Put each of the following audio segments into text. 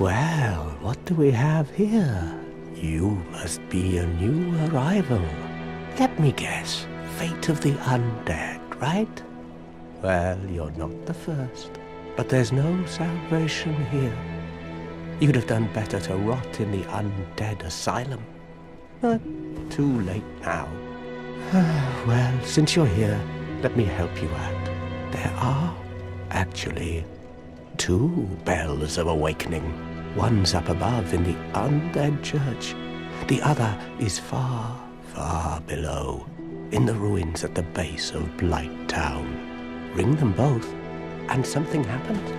Well, what do we have here? You must be a new arrival. Let me guess, fate of the undead, right? Well, you're not the first, but there's no salvation here. You'd have done better to rot in the undead asylum. But too late now. Well, since you're here, let me help you out. There are, actually, 2 bells of awakening. One's up above in the undead church. The other is far, far below, in the ruins at the base of Blight Town. Ring them both, and something happens.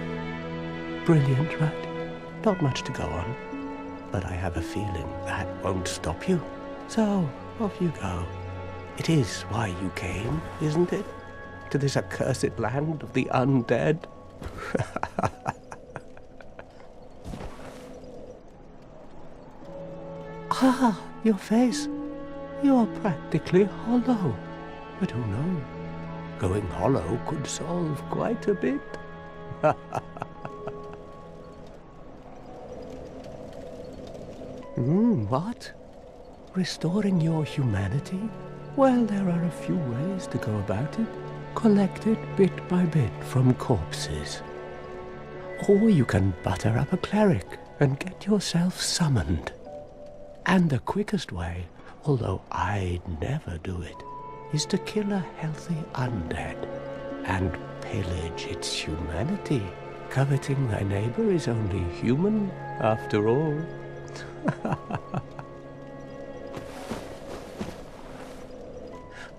Brilliant, right? Not much to go on, but I have a feeling that won't stop you. So, off you go. It is why you came, isn't it? To this accursed land of the undead? Ah, your face. You're practically hollow. But who knows? Going hollow could solve quite a bit. What? Restoring your humanity? Well, there are a few ways to go about it. Collect it bit by bit from corpses. Or you can butter up a cleric and get yourself summoned. And the quickest way, although I'd never do it, is to kill a healthy undead and pillage its humanity. Coveting thy neighbor is only human, after all.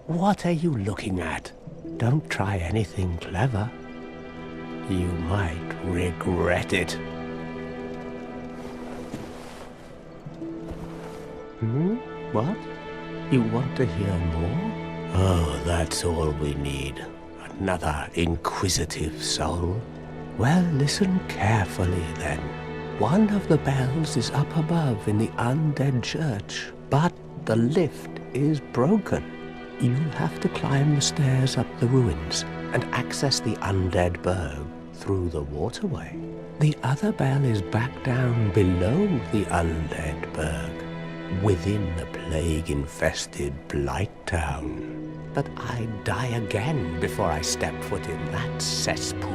What are you looking at? Don't try anything clever. You might regret it. What? You want to hear more? Oh, that's all we need. Another inquisitive soul. Well, listen carefully then. One of the bells is up above in the undead church, but the lift is broken. You'll have to climb the stairs up the ruins and access the undead burg through the waterway. The other bell is back down below the undead burg, within the plague-infested Blight Town. But I'd die again before I step foot in that cesspool.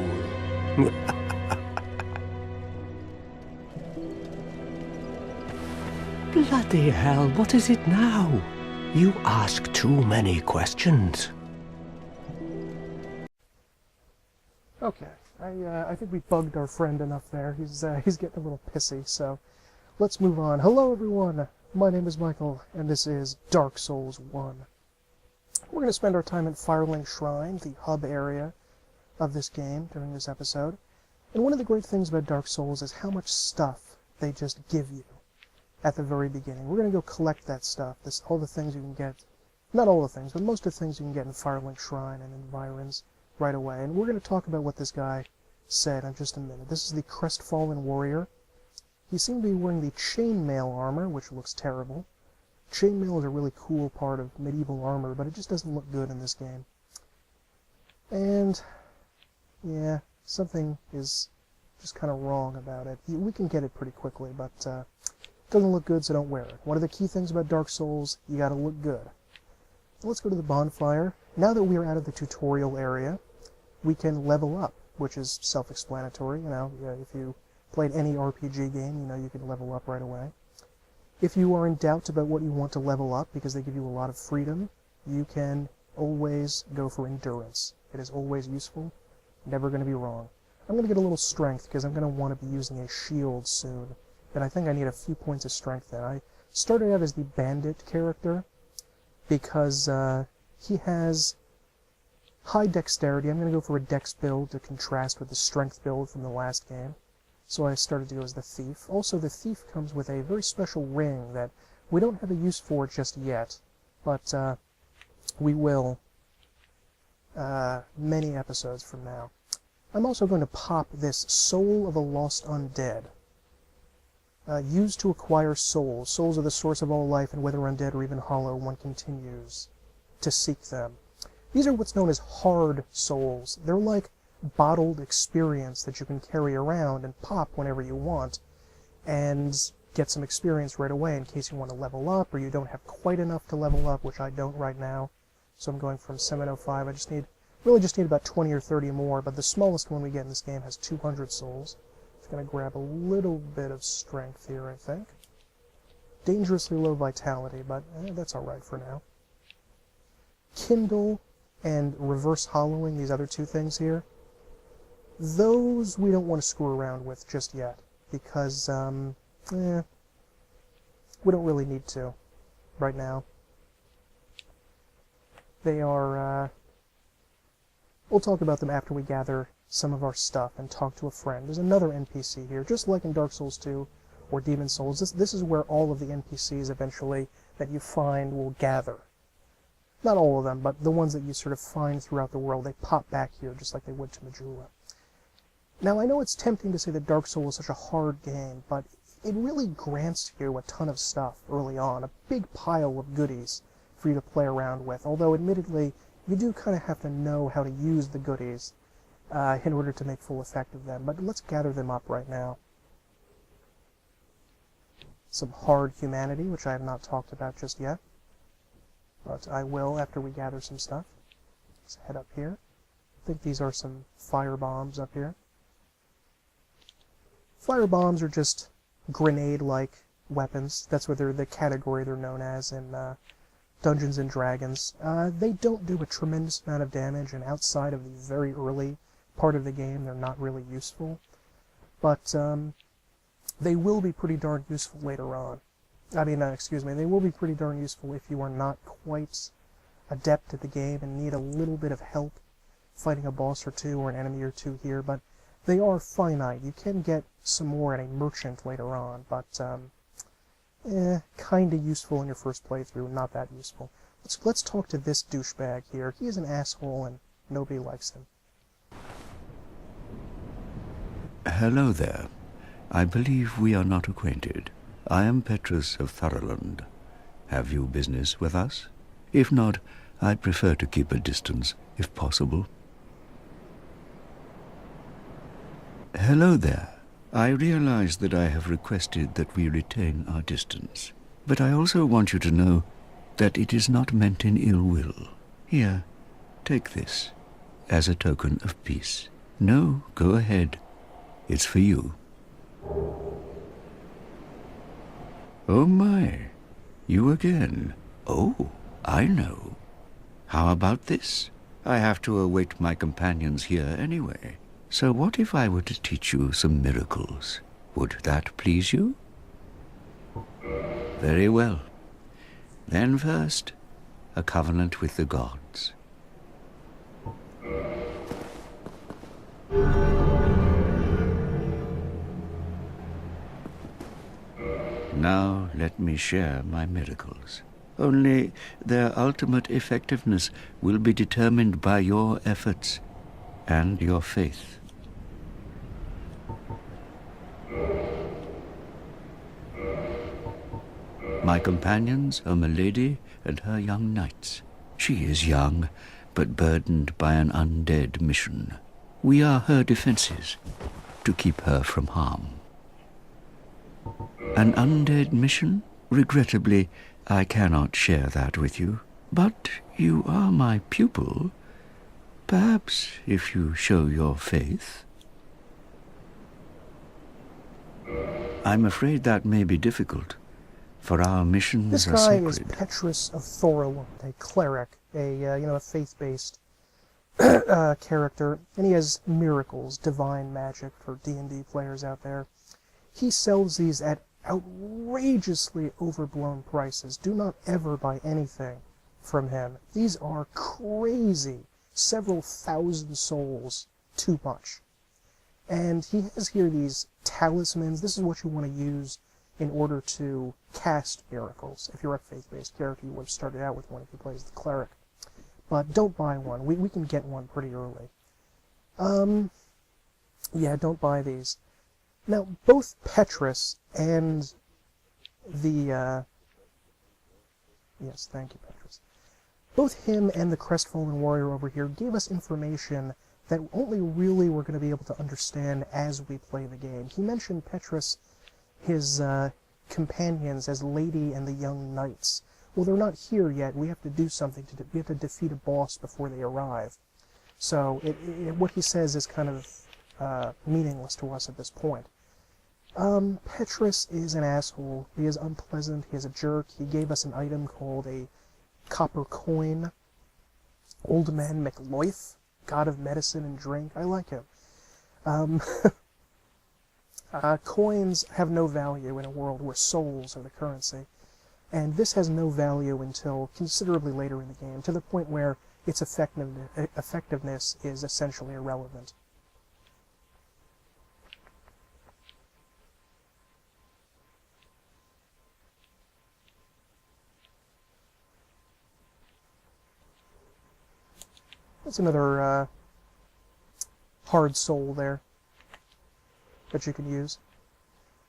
Bloody hell, what is it now? You ask too many questions. Okay, I think we bugged our friend enough there. He's getting a little pissy, so let's move on. Hello everyone, my name is Michael, and this is Dark Souls 1. We're going to spend our time at Firelink Shrine, the hub area of this game, during this episode. And one of the great things about Dark Souls is how much stuff they just give you at the very beginning. We're going to go collect that stuff, all the things you can get, not all the things, but most of the things you can get in Firelink Shrine and environs right away. And we're going to talk about what this guy said in just a minute. This is the crestfallen warrior. He seemed to be wearing the chainmail armor, which looks terrible. Chainmail is a really cool part of medieval armor, but it just doesn't look good in this game. And, yeah, something is just kind of wrong about it. We can get it pretty quickly, but it doesn't look good, so don't wear it. One of the key things about Dark Souls, you gotta look good. Let's go to the bonfire. Now that we're out of the tutorial area, we can level up, which is self-explanatory. You know, if you played any RPG game, you know you can level up right away. If you are in doubt about what you want to level up, because they give you a lot of freedom, you can always go for endurance. It is always useful, never going to be wrong. I'm going to get a little strength, because I'm going to want to be using a shield soon. And I think I need a few points of strength there. I started out as the bandit character, because he has high dexterity. I'm going to go for a dex build to contrast with the strength build from the last game. So I started to go as the thief. Also, the thief comes with a very special ring that we don't have a use for just yet, but we will many episodes from now. I'm also going to pop this Soul of a Lost Undead. Used to acquire souls. Souls are the source of all life, and whether undead or even hollow, one continues to seek them. These are what's known as hard souls. They're like bottled experience that you can carry around and pop whenever you want. and get some experience right away in case you want to level up or you don't have quite enough to level up, which I don't right now. So I'm going from 705. I really just need about 20 or 30 more, but the smallest one we get in this game has 200 souls. It's going to grab a little bit of strength here, I think. Dangerously low vitality, but that's alright for now. Kindle and reverse hollowing, these other two things here, those we don't want to screw around with just yet, because we don't really need to right now. They are, we'll talk about them after we gather some of our stuff and talk to a friend. There's another NPC here, just like in Dark Souls 2 or Demon Souls. This is where all of the NPCs eventually that you find will gather. Not all of them, but the ones that you sort of find throughout the world, they pop back here just like they would to Majula. Now, I know it's tempting to say that Dark Souls is such a hard game, but it really grants you a ton of stuff early on, a big pile of goodies for you to play around with, although admittedly, you do kind of have to know how to use the goodies in order to make full effect of them, but let's gather them up right now. Some hard humanity, which I have not talked about just yet, but I will after we gather some stuff. Let's head up here. I think these are some fire bombs up here. Fire bombs are just grenade-like weapons. That's what the category they're known as in Dungeons and Dragons. They don't do a tremendous amount of damage, and outside of the very early part of the game, they're not really useful. But they will be pretty darn useful later on. They will be pretty darn useful if you are not quite adept at the game and need a little bit of help fighting a boss or two or an enemy or two here, but they are finite. You can get some more at a merchant later on, but kinda useful in your first playthrough, not that useful. Let's talk to this douchebag here. He is an asshole and nobody likes him. Hello there. I believe we are not acquainted. I am Petrus of Firelink. Have you business with us? If not, I'd prefer to keep a distance, if possible. Hello there. I realize that I have requested that we retain our distance, but I also want you to know that it is not meant in ill will. Here, take this, as a token of peace. No, go ahead. It's for you. Oh my, you again. Oh, I know. How about this? I have to await my companions here anyway. So what if I were to teach you some miracles? Would that please you? Very well. Then first, a covenant with the gods. Now let me share my miracles. Only their ultimate effectiveness will be determined by your efforts and your faith. My companions are Milady and her young knights. She is young, but burdened by an undead mission. We are her defenses, to keep her from harm. An undead mission? Regrettably, I cannot share that with you. But you are my pupil. Perhaps if you show your faith. I'm afraid that may be difficult, for our missions are sacred. This guy is Petrus of Firelink, a cleric, a faith-based character, and he has miracles, divine magic for D&D players out there. He sells these at outrageously overblown prices. Do not ever buy anything from him. These are crazy. Several thousand souls too much. And he has here these talismans. This is what you want to use in order to cast miracles. If you're a faith-based character, you would have started out with one if you play as the cleric. But don't buy one. We can get one pretty early. Yeah, don't buy these. Now, both Petrus and the, yes, thank you, Petrus. Both him and the crestfallen warrior over here gave us information that only really we're going to be able to understand as we play the game. He mentioned, Petrus, his companions as Lady and the Young Knights. Well, they're not here yet. We have to do something. We have to defeat a boss before they arrive. So what he says is kind of meaningless to us at this point. Petrus is an asshole. He is unpleasant. He is a jerk. He gave us an item called a copper coin. Old Man McLoith, god of medicine and drink. I like him. Coins have no value in a world where souls are the currency. And this has no value until considerably later in the game, to the point where its effectiveness is essentially irrelevant. That's another hard soul there that you can use.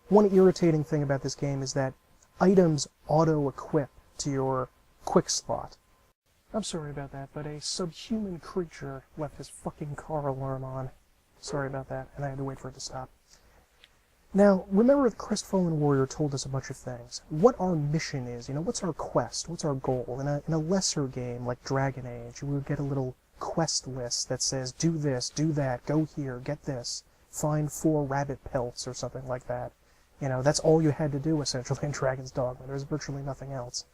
One irritating thing about this game is that items auto-equip to your quick slot. I'm sorry about that, but a subhuman creature left his fucking car alarm on. Sorry about that, and I had to wait for it to stop. Now, remember the crestfallen warrior told us a bunch of things. What our mission is, what's our quest, what's our goal? In a lesser game like Dragon Age, we would get a little quest list that says, do this, do that, go here, get this, find 4 rabbit pelts or something like that. That's all you had to do, essentially, in Dragon's Dogma. There's virtually nothing else.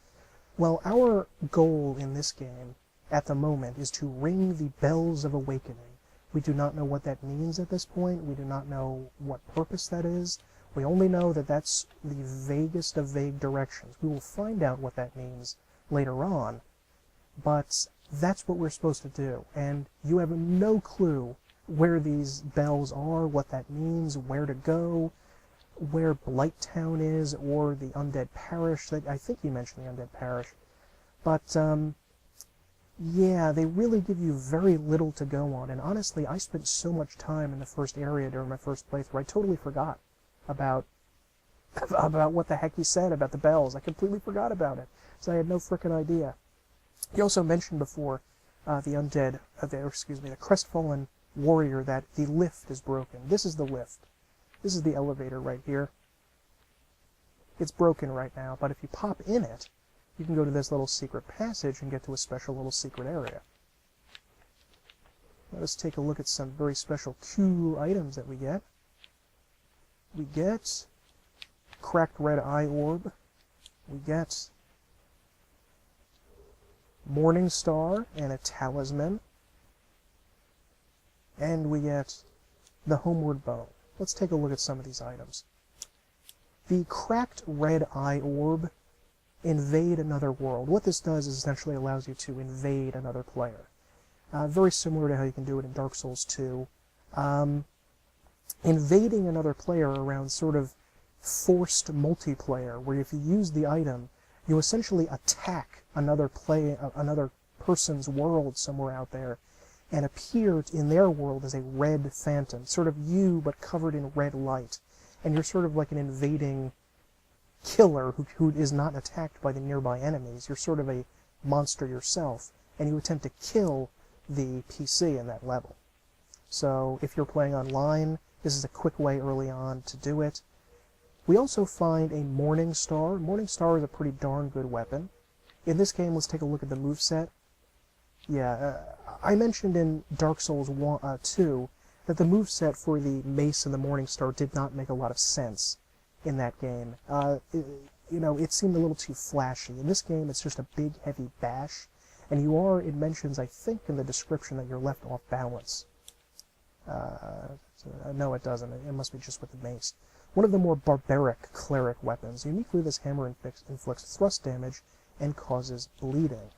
Well, our goal in this game, at the moment, is to ring the bells of awakening. We do not know what that means at this point. We do not know what purpose that is. We only know that that's the vaguest of vague directions. We will find out what that means later on, but that's what we're supposed to do. And you have no clue where these bells are, what that means, where to go, where Blighttown is, or the Undead Parish. I think you mentioned the Undead Parish. But, yeah, they really give you very little to go on. And honestly, I spent so much time in the first area during my first playthrough, I totally forgot about what the heck he said about the bells. I completely forgot about it, so I had no frickin' idea. He also mentioned before the crestfallen warrior, that the lift is broken. This is the lift. This is the elevator right here. It's broken right now, but if you pop in it, you can go to this little secret passage and get to a special little secret area. Let us take a look at some very special cool items that we get. We get cracked red eye orb. We get Morning Star and a talisman. And we get the Homeward Bone. Let's take a look at some of these items. The cracked red eye orb, invade another world. What this does is essentially allows you to invade another player. Very similar to how you can do it in Dark Souls 2. Invading another player around sort of forced multiplayer, where if you use the item, you essentially attack another person's world somewhere out there, and appear in their world as a red phantom, sort of you but covered in red light. And you're sort of like an invading killer who is not attacked by the nearby enemies. You're sort of a monster yourself, and you attempt to kill the PC in that level. So if you're playing online, this is a quick way early on to do it. We also find a Morning Star. Morning Star is a pretty darn good weapon. In this game, let's take a look at the moveset. Yeah, I mentioned in Dark Souls 2 that the moveset for the Mace and the Morning Star did not make a lot of sense in that game. It seemed a little too flashy. In this game, it's just a big, heavy bash, and it mentions, I think, in the description that you're left off balance. No, it doesn't. It must be just with the Mace. One of the more barbaric cleric weapons. Uniquely, this hammer inflicts thrust damage and causes bleeding.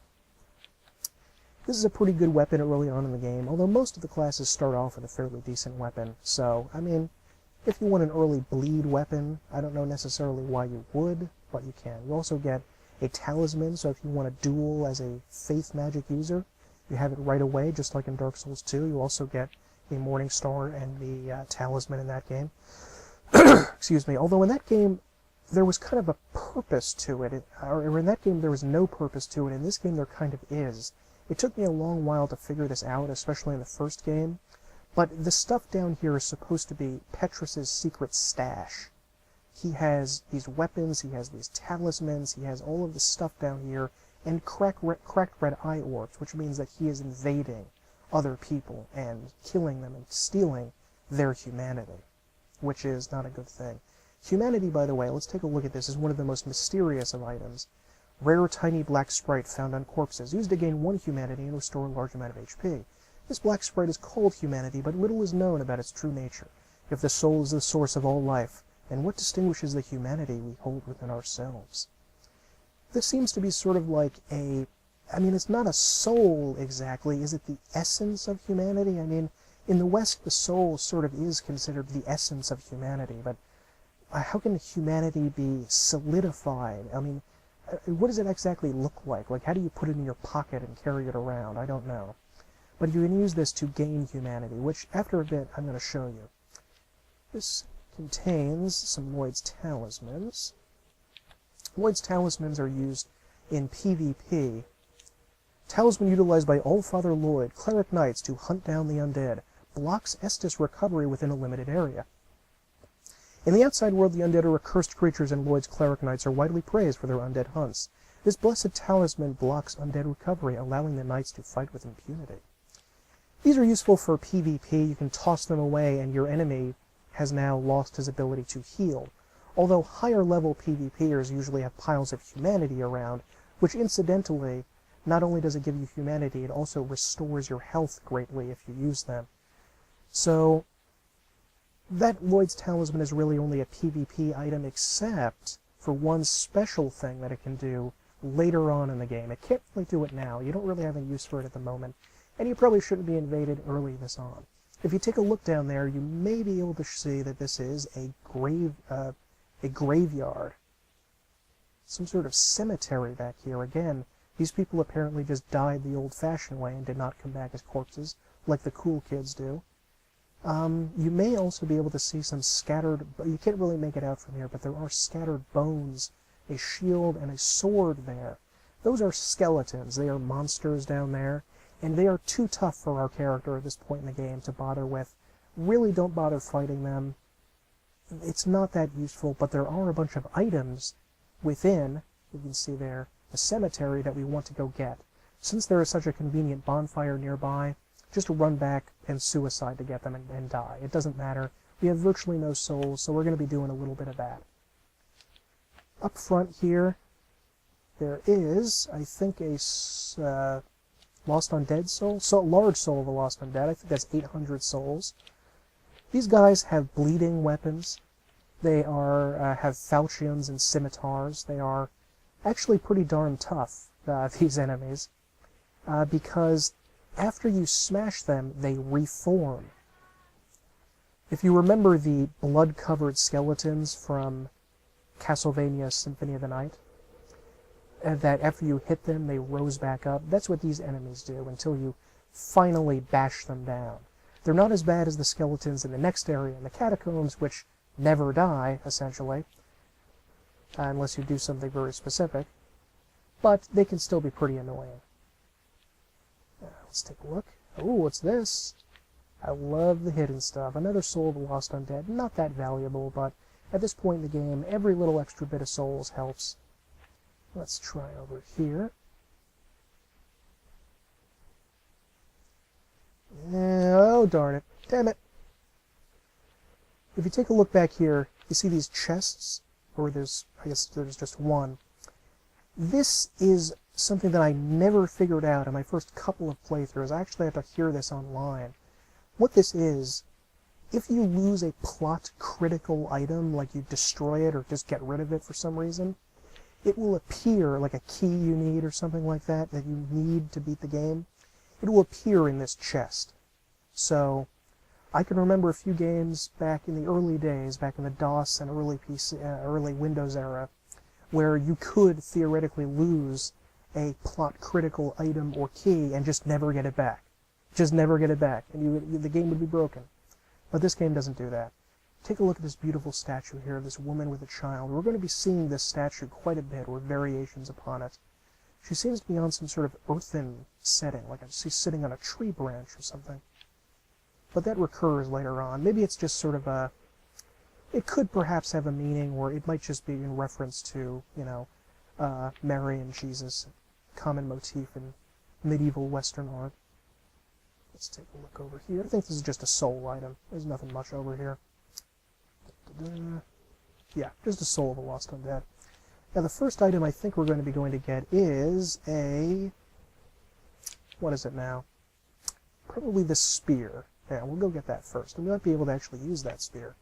This is a pretty good weapon early on in the game, although most of the classes start off with a fairly decent weapon. So, I mean, if you want an early bleed weapon, I don't know necessarily why you would, but you can. You also get a talisman, so if you want to duel as a faith magic user, you have it right away, just like in Dark Souls 2. You also get the Morning Star and the talisman in that game. Excuse me. Although in that game, there was kind of a purpose to it. Or in that game, there was no purpose to it. In this game, there kind of is. It took me a long while to figure this out, especially in the first game. But the stuff down here is supposed to be Petrus's secret stash. he has these weapons, he has these talismans, he has all of this stuff down here, and cracked red eye orbs, which means that he is invading other people and killing them and stealing their humanity, which is not a good thing. Humanity, by the way, let's take a look at this, is one of the most mysterious of items. Rare tiny black sprite found on corpses, used to gain 1 humanity and restore a large amount of HP. This black sprite is called humanity, but little is known about its true nature. If the soul is the source of all life, then what distinguishes the humanity we hold within ourselves? This seems to be sort of like a... I mean, it's not a soul exactly. Is it the essence of humanity? I mean, in the West, the soul sort of is considered the essence of humanity, but how can humanity be solidified? I mean, what does it exactly look like? Like, how do you put it in your pocket and carry it around? I don't know. But you can use this to gain humanity, which, after a bit, I'm going to show you. This contains some Lloyd's Talismans. Lloyd's Talismans are used in PvP. Talisman utilized by Allfather Lloyd, Cleric Knights, to hunt down the undead. Blocks Estus recovery within a limited area. In the outside world, the undead are accursed creatures, and Lloyd's Cleric Knights are widely praised for their undead hunts. This blessed talisman blocks undead recovery, allowing the knights to fight with impunity. These are useful for PvP. You can toss them away, and your enemy has now lost his ability to heal. Although higher level PvPers usually have piles of humanity around, which incidentally, not only does it give you humanity, it also restores your health greatly if you use them. So, that Lloyd's Talisman is really only a PvP item, except for one special thing that it can do later on in the game. It can't really do it now. You don't really have any use for it at the moment, and you probably shouldn't be invaded early this on. If you take a look down there, you may be able to see that this is a graveyard. Some sort of cemetery back here. Again, these people apparently just died the old-fashioned way and did not come back as corpses, like the cool kids do. You may also be able to see some scattered... You can't really make it out from here, but there are scattered bones, a shield, and a sword there. Those are skeletons. They are monsters down there, and they are too tough for our character at this point in the game to bother with. Really don't bother fighting them. It's not that useful, but there are a bunch of items within, you can see there, a cemetery that we want to go get. Since there is such a convenient bonfire nearby, just run back and suicide to get them and die. It doesn't matter. We have virtually no souls, so we're going to be doing a little bit of that. Up front here, there is, I think, a Lost Undead soul? So, large soul of a Lost Undead. I think that's 800 souls. These guys have bleeding weapons. They are have falchions and scimitars. They are actually pretty darn tough, these enemies, because after you smash them, they reform. If you remember the blood-covered skeletons from Castlevania Symphony of the Night, that after you hit them, they rose back up, that's what these enemies do until you finally bash them down. They're not as bad as the skeletons in the next area, in the catacombs, which never die, essentially, unless you do something very specific, but they can still be pretty annoying. Let's take a look. Oh, what's this? I love the hidden stuff. Another soul of the Lost Undead. Not that valuable, but at this point in the game, every little extra bit of souls helps. Let's try over here. Oh, darn it. Damn it. If you take a look back here, you see these chests, or I guess there's just one. This is something that I never figured out in my first couple of playthroughs. I actually have to hear this online. What this is, if you lose a plot critical item, like you destroy it or just get rid of it for some reason, it will appear, like a key you need or something like that you need to beat the game, it will appear in this chest. So, I can remember a few games back in the early days, back in the DOS and early Windows era, where you could theoretically lose a plot-critical item or key and just never get it back. Just never get it back, and the game would be broken. But this game doesn't do that. Take a look at this beautiful statue here of this woman with a child. We're going to be seeing this statue quite a bit, or variations upon it. She seems to be on some sort of earthen setting, like she's sitting on a tree branch or something. But that recurs later on. Maybe it's just sort of a it could perhaps have a meaning, or it might just be in reference to, you know, Mary and Jesus, common motif in medieval Western art. Let's take a look over here. I think this is just a soul item. There's nothing much over here. Yeah, just a soul of a lost undead. Now the first item I think we're going to get is a... what is it now? Probably the spear. Yeah, we'll go get that first. And we might be able to actually use that spear.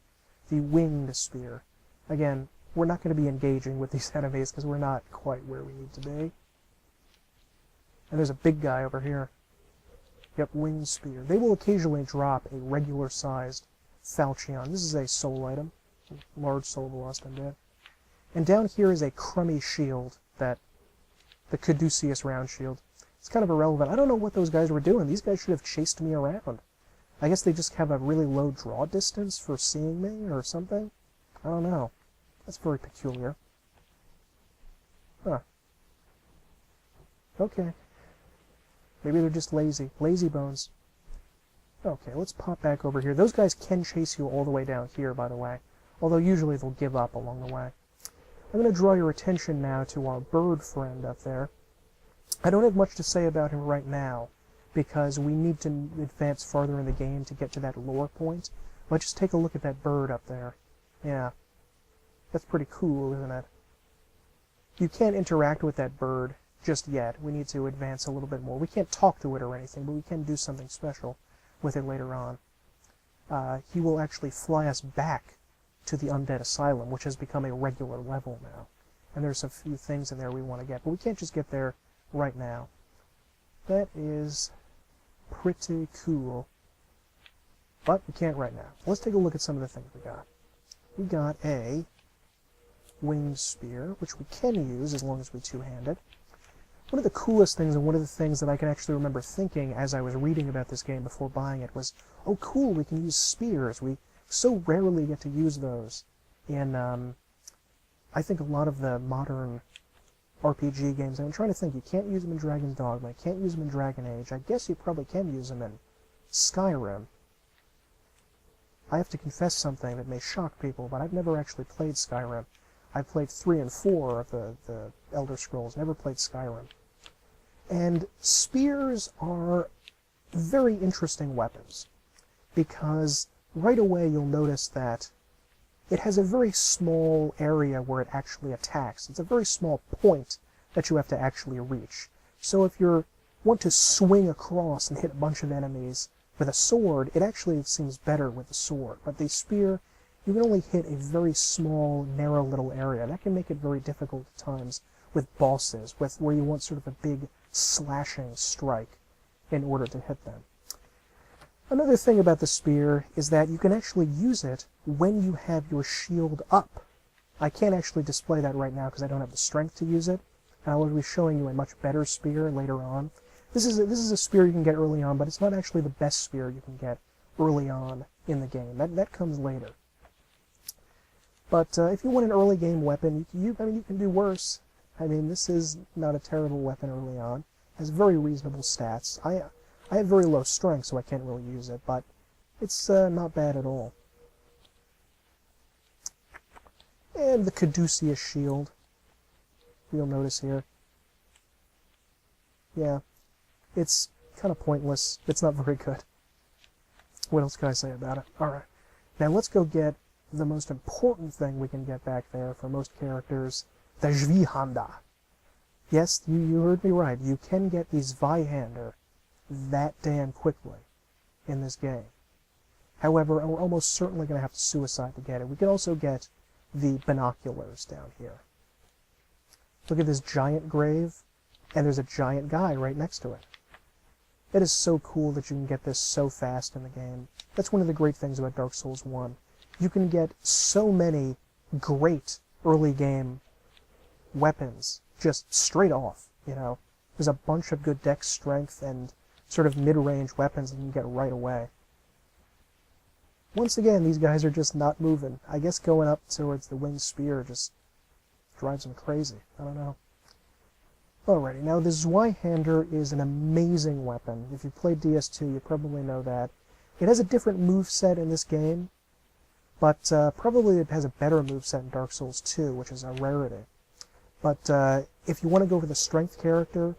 The winged spear. Again, we're not going to be engaging with these enemies because we're not quite where we need to be. And there's a big guy over here. Yep, winged spear. They will occasionally drop a regular-sized falchion. This is a soul item. Large soul of the lost undead. And down here is a crummy shield, the caduceus round shield. It's kind of irrelevant. I don't know what those guys were doing. These guys should have chased me around. I guess they just have a really low draw distance for seeing me or something. I don't know. That's very peculiar. Huh. Okay. Maybe they're just lazy. Lazy bones. Okay, let's pop back over here. Those guys can chase you all the way down here, by the way. Although usually they'll give up along the way. I'm going to draw your attention now to our bird friend up there. I don't have much to say about him right now, because we need to advance farther in the game to get to that lore point. Let's just take a look at that bird up there. Yeah. That's pretty cool, isn't it? You can't interact with that bird just yet. We need to advance a little bit more. We can't talk to it or anything, but we can do something special with it later on. He will actually fly us back to the Undead Asylum, which has become a regular level now. And there's a few things in there we want to get, but we can't just get there right now. That is pretty cool. But we can't right now. Let's take a look at some of the things we got. We got a winged spear, which we can use as long as we two-hand it. One of the coolest things, and one of the things that I can actually remember thinking as I was reading about this game before buying it, was, oh cool, we can use spears. We so rarely get to use those in, I think, a lot of the modern RPG games. I'm trying to think. You can't use them in Dragon's Dogma. You can't use them in Dragon Age. I guess you probably can use them in Skyrim. I have to confess something that may shock people, but I've never actually played Skyrim. I've played 3 and 4 of the Elder Scrolls, never played Skyrim. And spears are very interesting weapons, because right away you'll notice that it has a very small area where it actually attacks. It's a very small point that you have to actually reach. So if you want to swing across and hit a bunch of enemies with a sword, it actually seems better with the sword. But the spear, you can only hit a very small, narrow little area. That can make it very difficult at times with bosses, where you want sort of a big slashing strike in order to hit them. Another thing about the spear is that you can actually use it when you have your shield up. I can't actually display that right now because I don't have the strength to use it, and I will be showing you a much better spear later on. This is a spear you can get early on, but it's not actually the best spear you can get early on in the game. That comes later. But if you want an early game weapon, you can do worse. I mean, this is not a terrible weapon early on. It has very reasonable stats. I have very low strength, so I can't really use it, but it's not bad at all. And the caduceus shield, you'll notice here. Yeah, it's kind of pointless. It's not very good. What else can I say about it? Alright, now let's go get the most important thing we can get back there for most characters, the Zweihander. Yes, you heard me right. You can get the Zweihander that damn quickly in this game. However, we're almost certainly going to have to suicide to get it. We can also get the binoculars down here. Look at this giant grave, and there's a giant guy right next to it. It is so cool that you can get this so fast in the game. That's one of the great things about Dark Souls 1. You can get so many great early game weapons just straight off, you know. There's a bunch of good dex strength and sort of mid-range weapons that you can get right away. Once again, these guys are just not moving. I guess going up towards the winged spear just drives them crazy. I don't know. Alrighty, now the Zweihander is an amazing weapon. If you played DS2, you probably know that. It has a different moveset in this game, But probably it has a better moveset in Dark Souls 2, which is a rarity. But if you want to go for the strength character,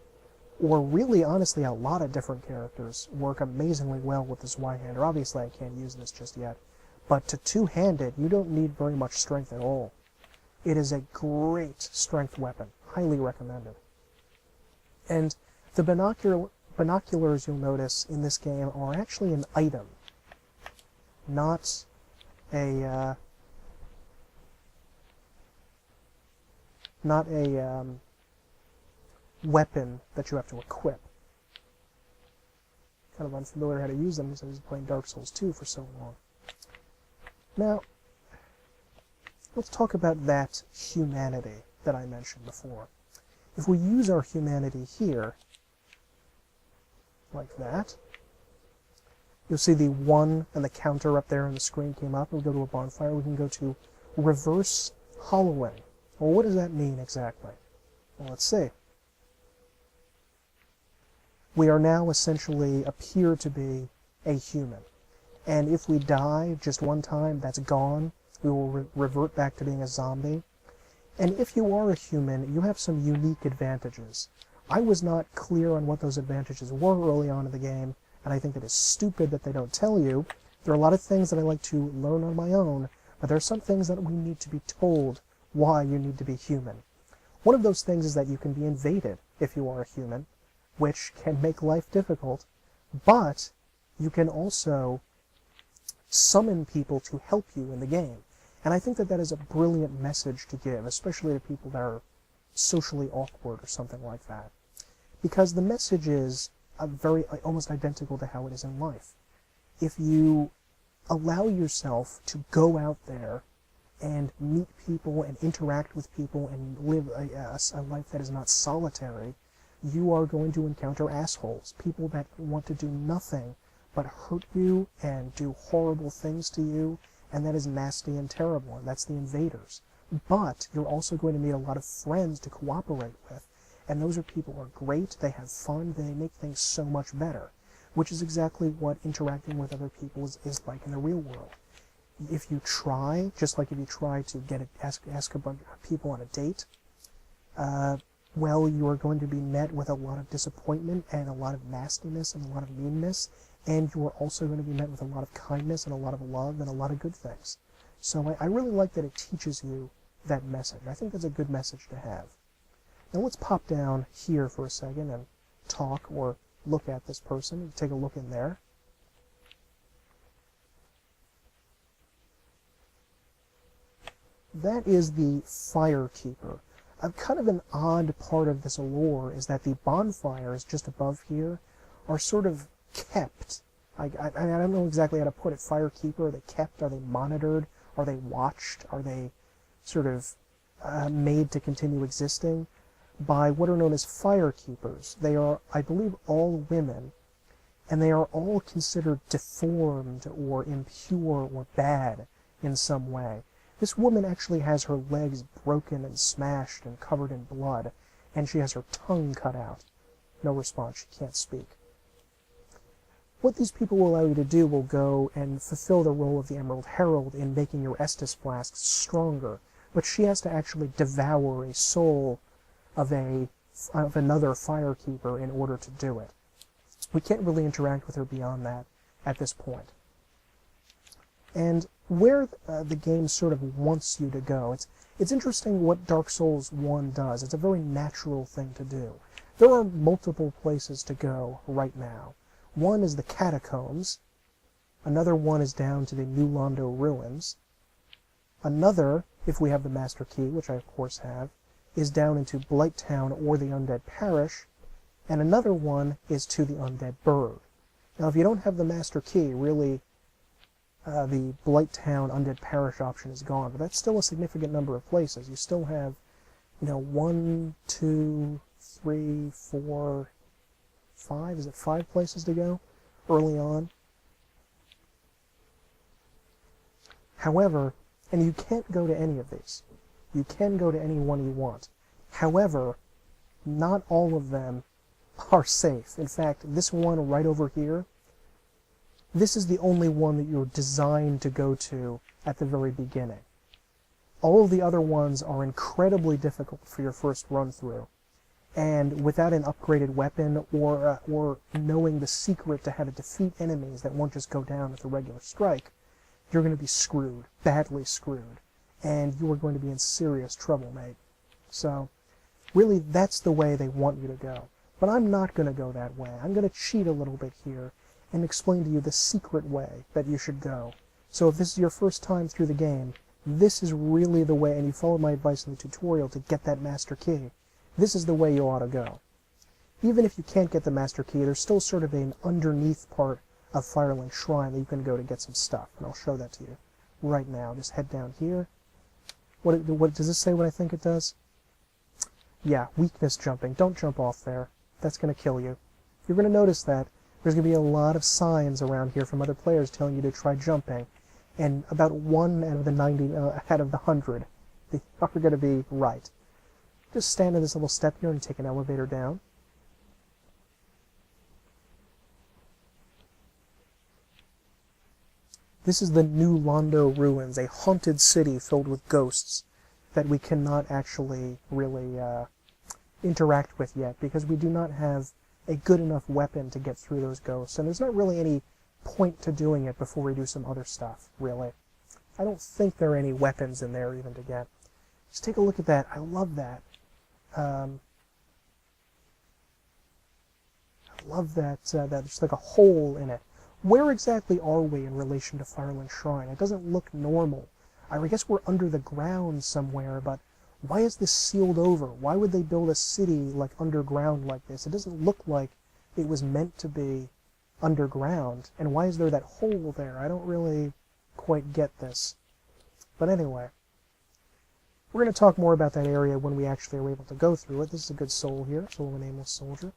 or really, honestly, a lot of different characters work amazingly well with this Y-hander. Obviously, I can't use this just yet. But to two-handed, you don't need very much strength at all. It is a great strength weapon. Highly recommended. And the binoculars you'll notice in this game are actually an item, not a weapon that you have to equip. Kind of unfamiliar how to use them because I was playing Dark Souls 2 for so long. Now, let's talk about that humanity that I mentioned before. If we use our humanity here, like that, you'll see the 1 and the counter up there on the screen came up. We'll go to a bonfire. We can go to reverse hollowing. Well, what does that mean exactly? Well, let's see. We are now essentially appear to be a human. And if we die just one time, that's gone. We will revert back to being a zombie. And if you are a human, you have some unique advantages. I was not clear on what those advantages were early on in the game, and I think it is stupid that they don't tell you. There are a lot of things that I like to learn on my own, but there are some things that we need to be told why you need to be human. One of those things is that you can be invaded if you are a human, which can make life difficult, but you can also summon people to help you in the game. And I think that that is a brilliant message to give, especially to people that are socially awkward or something like that. Because the message is almost identical to how it is in life. If you allow yourself to go out there and meet people and interact with people and live a life that is not solitary, you are going to encounter assholes, people that want to do nothing but hurt you and do horrible things to you, and that is nasty and terrible, and that's the invaders. But you're also going to meet a lot of friends to cooperate with, and those are people who are great, they have fun, they make things so much better, which is exactly what interacting with other people is like in the real world. If you try, just like if you try to ask a bunch of people on a date, well, you are going to be met with a lot of disappointment and a lot of nastiness and a lot of meanness, and you are also going to be met with a lot of kindness and a lot of love and a lot of good things. So I really like that it teaches you that message. I think that's a good message to have. Now let's pop down here for a second and talk or look at this person. Take a look in there. That is the Firekeeper. Kind of an odd part of this lore is that the bonfires just above here are sort of kept. I don't know exactly how to put it. Firekeeper, are they kept? Are they monitored? Are they watched? Are they sort of made to continue existing by what are known as firekeepers? They are, I believe, all women, and they are all considered deformed or impure or bad in some way. This woman actually has her legs broken and smashed and covered in blood, and she has her tongue cut out. No response, she can't speak. What these people will allow you to do will go and fulfill the role of the Emerald Herald in making your Estus flasks stronger, but she has to actually devour a soul of another Firekeeper in order to do it. We can't really interact with her beyond that at this point. And where the game sort of wants you to go, it's interesting what Dark Souls 1 does. It's a very natural thing to do. There are multiple places to go right now. One is the Catacombs. Another one is down to the New Londo Ruins. Another, if we have the Master Key, which I of course have, is down into Blighttown or the Undead Parish. And another one is to the Undead Burg. Now, if you don't have the Master Key, really, the Blighttown Undead Parish option is gone, but that's still a significant number of places. You still have, 1, 2, 3, 4, 5, is it 5 places to go early on? However, and you can't go to any of these. You can go to any one you want. However, not all of them are safe. In fact, this one right over here, this is the only one that you're designed to go to at the very beginning. All of the other ones are incredibly difficult for your first run through, and without an upgraded weapon or knowing the secret to how to defeat enemies that won't just go down with a regular strike, you're going to be screwed, badly screwed, and you are going to be in serious trouble, mate. So, really, that's the way they want you to go. But I'm not going to go that way. I'm going to cheat a little bit here and explain to you the secret way that you should go. So if this is your first time through the game, this is really the way, and you followed my advice in the tutorial to get that master key, this is the way you ought to go. Even if you can't get the master key, there's still sort of an underneath part of Firelink Shrine that you can go to get some stuff, and I'll show that to you right now. Just head down here. What does this say what I think it does? Yeah, weakness jumping. Don't jump off there. That's going to kill you. You're going to notice that there's going to be a lot of signs around here from other players telling you to try jumping, and about 1 out of the 90, out of the 100, they are going to be right. Just stand in this little step here and take an elevator down. This is the New Londo Ruins, a haunted city filled with ghosts that we cannot actually really interact with yet, because we do not have a good enough weapon to get through those ghosts, and there's not really any point to doing it before we do some other stuff, really. I don't think there are any weapons in there even to get. Just take a look at that. I love that. I love that there's like a hole in it. Where exactly are we in relation to Firelink Shrine? It doesn't look normal. I guess we're under the ground somewhere, but why is this sealed over? Why would they build a city like underground like this? It doesn't look like it was meant to be underground. And why is there that hole there? I don't really quite get this. But anyway, we're going to talk more about that area when we actually are able to go through it. This is a good soul here, Soul of a Nameless Soldier.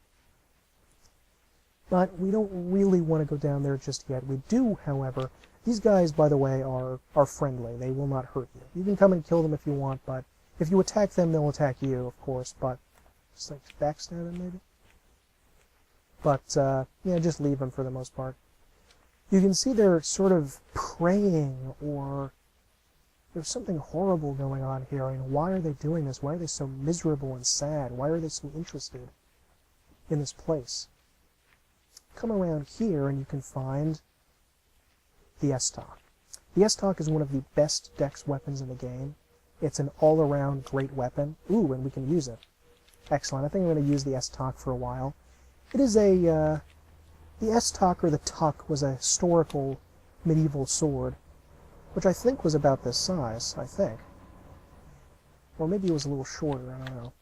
But we don't really want to go down there just yet. We do, however. These guys, by the way, are friendly. They will not hurt you. You can come and kill them if you want, but if you attack them, they'll attack you, of course. But just like backstab them, maybe. But yeah, just leave them for the most part. You can see they're sort of praying, or there's something horrible going on here. I mean, why are they doing this? Why are they so miserable and sad? Why are they so interested in this place? Come around here and you can find the S-Talk. The S-Talk is one of the best dex weapons in the game. It's an all-around great weapon. Ooh, and we can use it. Excellent. I think I'm going to use the S-Talk for a while. It is the S-Talk, or the Tuck, was a historical medieval sword, which I think was about this size, I think. Or maybe it was a little shorter, I don't know.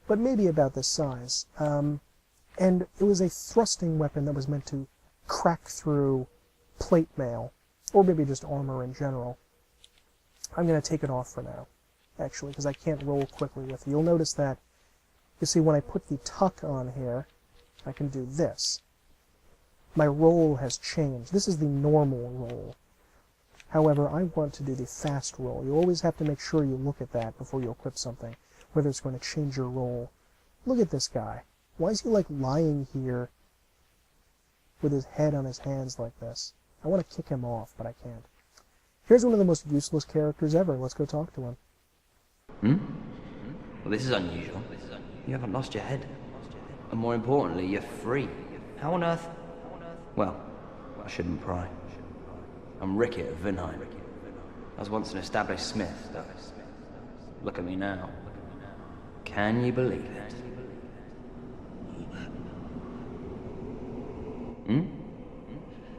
But maybe about this size. And it was a thrusting weapon that was meant to crack through plate mail, or maybe just armor in general. I'm going to take it off for now, actually, because I can't roll quickly with it. You'll notice that, you see, when I put the Tuck on here, I can do this. My roll has changed. This is the normal roll. However, I want to do the fast roll. You always have to make sure you look at that before you equip something, whether it's going to change your roll. Look at this guy. Why is he like lying here with his head on his hands like this? I want to kick him off, but I can't. Here's one of the most useless characters ever. Let's go talk to him. Well, this is unusual. You haven't lost your head. And more importantly, you're free. How on earth? Well, I shouldn't pry. I'm Rickett of Vinheim. I was once an established smith, though. Look at me now. Can you believe it?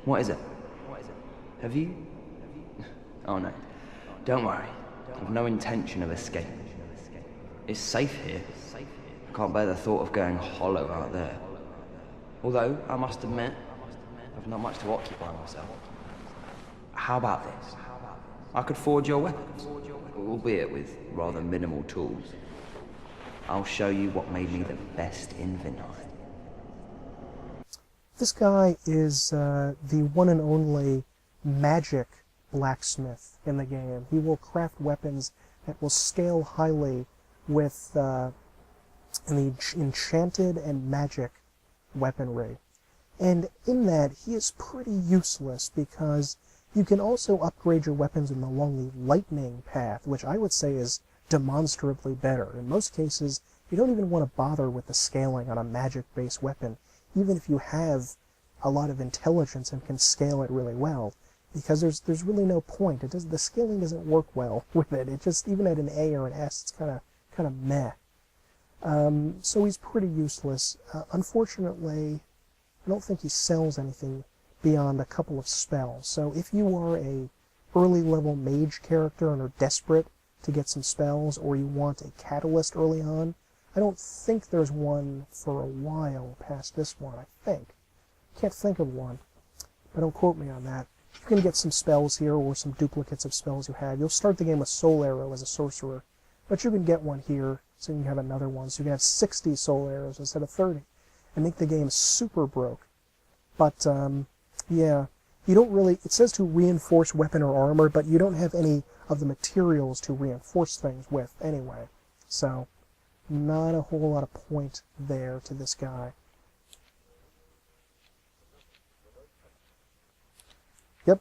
What is it? Have you? Oh no. Don't worry. I've no intention of escaping. It's safe here. I can't bear the thought of going hollow out there. Although, I must admit, I've not much to occupy myself. How about this? I could forge your weapons, albeit with rather minimal tools. I'll show you what made me the best in Vinheim. This guy is the one and only magic blacksmith in the game. He will craft weapons that will scale highly with the enchanted and magic weaponry. And in that, he is pretty useless because you can also upgrade your weapons along the lightning path, which I would say is demonstrably better. In most cases, you don't even want to bother with the scaling on a magic-based weapon, even if you have a lot of intelligence and can scale it really well, because there's really no point. The scaling doesn't work well with it. It just, even at an A or an S, it's kind of meh. So he's pretty useless. Unfortunately, I don't think he sells anything beyond a couple of spells. So if you are a early level mage character and are desperate to get some spells, or you want a catalyst early on, I don't think there's one for a while past this one, I think. Can't think of one, but don't quote me on that. You can get some spells here, or some duplicates of spells you have. You'll start the game with Soul Arrow as a sorcerer, but you can get one here, so you can have another one. So you can have 60 Soul Arrows instead of 30, and make the game super broke. But, yeah, you don't really... It says to reinforce weapon or armor, but you don't have any of the materials to reinforce things with anyway. So, not a whole lot of point there to this guy. Yep.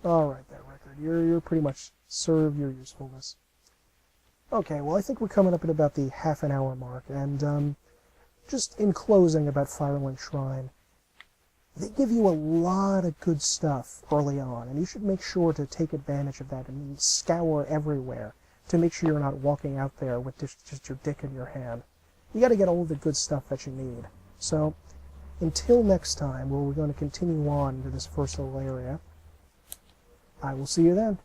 Alright there, Rickard. You're pretty much served your usefulness. Okay, well I think we're coming up at about the half an hour mark, and just in closing about Firelink Shrine, they give you a lot of good stuff early on, and you should make sure to take advantage of that and scour everywhere to make sure you're not walking out there with just your dick in your hand. You gotta get all the good stuff that you need. So, until next time, where we're going to continue on into this first little area, I will see you then.